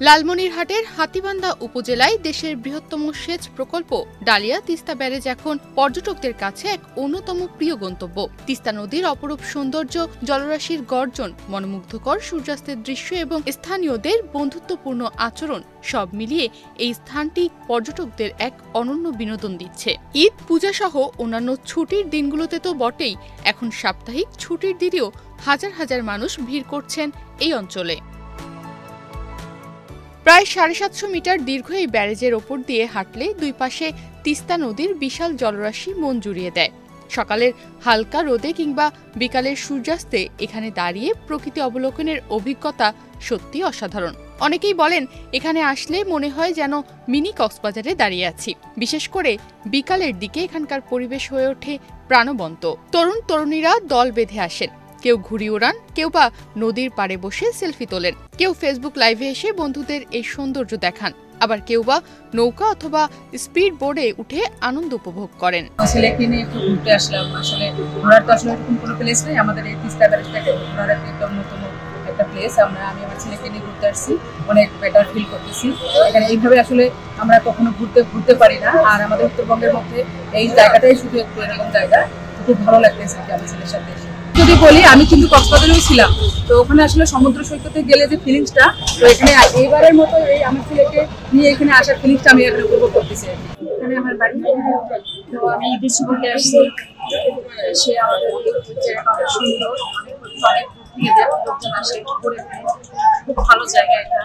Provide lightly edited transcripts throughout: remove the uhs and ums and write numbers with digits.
লালমনিরহাটের হাতীবান্ধা উপজেলায় দেশের বৃহত্তম সেচ প্রকল্প ডালিয়া তিস্তা ব্যারেজ এখন পর্যটকদের কাছে এক অন্যতম প্রিয় গন্তব্য। তিস্তা নদীর অপরূপ সৌন্দর্য, জলরাশির গর্জন, মনোমুগ্ধকর সূর্যাস্তের দৃশ্য এবং স্থানীয়দের বন্ধুত্বপূর্ণ আচরণ সব মিলিয়ে এই স্থানটি পর্যটকদের এক অনন্য বিনোদন দিচ্ছে। ঈদ, পূজা সহ অন্যান্য ছুটির দিনগুলোতে তো বটেই, এখন সাপ্তাহিক ছুটির দিনেও হাজার হাজার মানুষ ভিড় করছেন এই অঞ্চলে। প্রায় ৭৫০ মিটার দীর্ঘ এই ব্যারেজের ওপর দিয়ে হাঁটলে দুই পাশে তিস্তা নদীর বিশাল জলরাশি মন জুড়িয়ে দেয়। সকালের হালকা রোদে কিংবা বিকালের সূর্যাস্তে এখানে দাঁড়িয়ে প্রকৃতি অবলোকনের অভিজ্ঞতা সত্যি অসাধারণ। অনেকেই বলেন এখানে আসলে মনে হয় যেন মিনি কক্সবাজারে দাঁড়িয়ে আছি। বিশেষ করে বিকালের দিকে এখানকার পরিবেশ হয়ে ওঠে প্রাণবন্ত। তরুণ তরুণীরা দল বেঁধে আসেন, কেউ ঘুড়ি ওড়ান, কেউ বা নদীর পাড়ে বসে সেলফি তোলেন, কেউ ফেসবুক লাইভে এসে বন্ধুদের এই সৌন্দর্য দেখান, আবার কেউ বা নৌকা অথবা স্পিড বোর্ডে উঠে আনন্দ উপভোগ করেন। ছেলেকে নিয়ে একটু ঘুরতে আসলাম। আসলে ঘোরার তো আসলে এরকম কোনো প্লেস নেই, আমাদের এই তিস্তা ব্যারেজটা ঘোরার একটা অন্যতম একটা প্লেস। আমি আমার ছেলেকে নিয়ে ঘুরতে আসছি, অনেক বেটার ফিল করতেছি। এখানে এইভাবে আসলে আমরা কখনো ঘুরতে পারি না, আর আমাদের উত্তরবঙ্গের মধ্যে এই জায়গাটাই শুধু একটু এরকম জায়গা, খুব ভালো লাগতেছে আমি ছেলের সাথে এসে। যদি বলি, আমি কিন্তু কক্সবাজারেও ছিলাম, তো ওখানে আসলে সমুদ্র সৈকতে গেলে যে ফিলিংসটা, তো এখানে এইবারের মতো এই আমার ছেলেকে নিয়ে এখানে আসার ফিলিংসটা আমি এখানে উপভোগ করতেছি। এখানে আমার বাড়ি, তো আমি ঈদের ছুটিতে আসছি, সে আমাদের জায়গাটা অনেক সুন্দর, অনেক লোকজন আসে, খুব ভালো জায়গা এটা।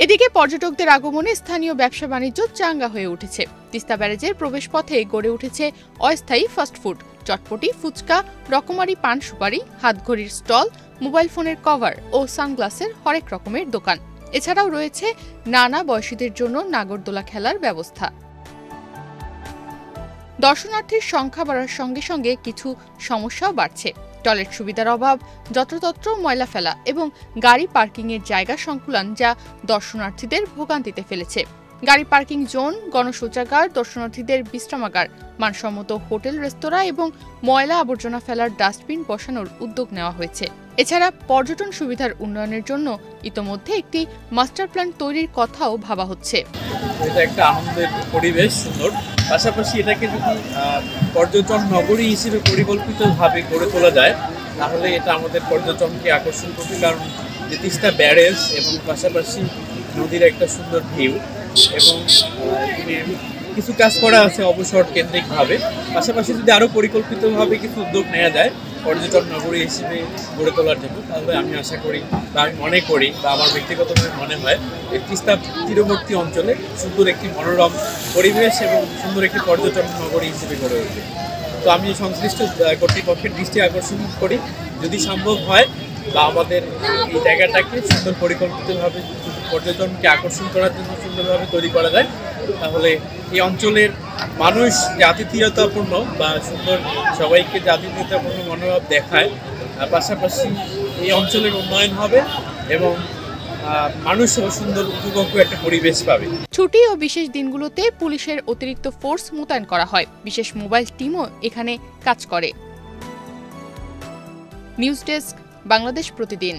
এদিকে পর্যটকদের আগমনে স্থানীয় ব্যবসা বাণিজ্য চাঙ্গা হয়ে উঠেছে। তিস্তা ব্যারেজের প্রবেশপথে গড়ে উঠেছে অস্থায়ী ফাস্টফুড, চটপটি, ফুচকা, রকমারি পান সুপারি, হাতঘড়ির স্টল, মোবাইল ফোনের কভার ও সানগ্লাসের হরেক রকমের দোকান। এছাড়াও রয়েছে নানা বয়সীদের জন্য নাগরদোলা খেলার ব্যবস্থা। দর্শনার্থীর সংখ্যা বাড়ার সঙ্গে সঙ্গে কিছু সমস্যাও বাড়ছে। টয়লেট সুবিধার অভাব, যত্রতত্র ময়লা ফেলা এবং গাড়ি পার্কিংয়ের জায়গা সংকুলান, যা দর্শনার্থীদের ভোগান্তিতে ফেলেছে। গাড়ি পার্কিং জোন, গণশৌচাগার, দর্শনার্থীদের বিশ্রামাগার, মানসম্মত হোটেল, রেস্তোরাঁ এবং ময়লা আবর্জনা ফেলার ডাস্টবিন বসানোর উদ্যোগ নেওয়া হয়েছে। এছাড়া পর্যটন সুবিধার উন্নয়নের জন্য ইতোমধ্যে একটি মাস্টার প্ল্যান তৈরির কথাও ভাবা হচ্ছে। এটা একটা আনন্দের পরিবেশ, সুন্দর। পাশাপাশি এটাকে যদি পর্যটন নগরী হিসেবে পরিকল্পিতভাবে গড়ে তোলা যায়, তাহলে এটা আমাদের পর্যটনকে আকর্ষণ করবে। কারণ যে তিস্তা ব্যারেজ এবং পাশাপাশি নদীর একটা সুন্দর ভিউ এবং কিছু কাজ করা আছে অবসর কেন্দ্রিকভাবে। পাশাপাশি যদি আরও পরিকল্পিতভাবে কিছু উদ্যোগ নেওয়া যায় পর্যটন নগরী হিসেবে গড়ে তোলার জন্য, তাহলে আমি আশা করি বা আমি মনে করি বা আমার ব্যক্তিগতভাবে মনে হয় এই তিস্তা তীরবর্তী অঞ্চলে সুন্দর একটি মনোরম পরিবেশ এবং সুন্দর একটি পর্যটন নগরী হিসেবে গড়ে উঠবে। তো আমি সংশ্লিষ্ট কর্তৃপক্ষের দৃষ্টি আকর্ষণ করি, যদি সম্ভব হয় বা আমাদের এই জায়গাটাকে সুন্দর পরিকল্পিতভাবে পর্যটনকে আকর্ষণ করার জন্য সুন্দরভাবে তৈরি করা যায়, তাহলে এই অঞ্চলের মানুষ যে আতিথেয়তাপূর্ণ বা সুন্দর সবাইকে যে আতিথেয়তাপূর্ণ মনোভাব দেখায়, পাশাপাশি এই অঞ্চলের উন্নয়ন হবে এবং মানুষও সুন্দর উপভোগ্য একটা পরিবেশ পাবে। ছুটি ও বিশেষ দিনগুলোতে পুলিশের অতিরিক্ত ফোর্স মোতায়েন করা হয়, বিশেষ মোবাইল টিমও এখানে কাজ করে। নিউজ ডেস্ক, বাংলাদেশ প্রতিদিন।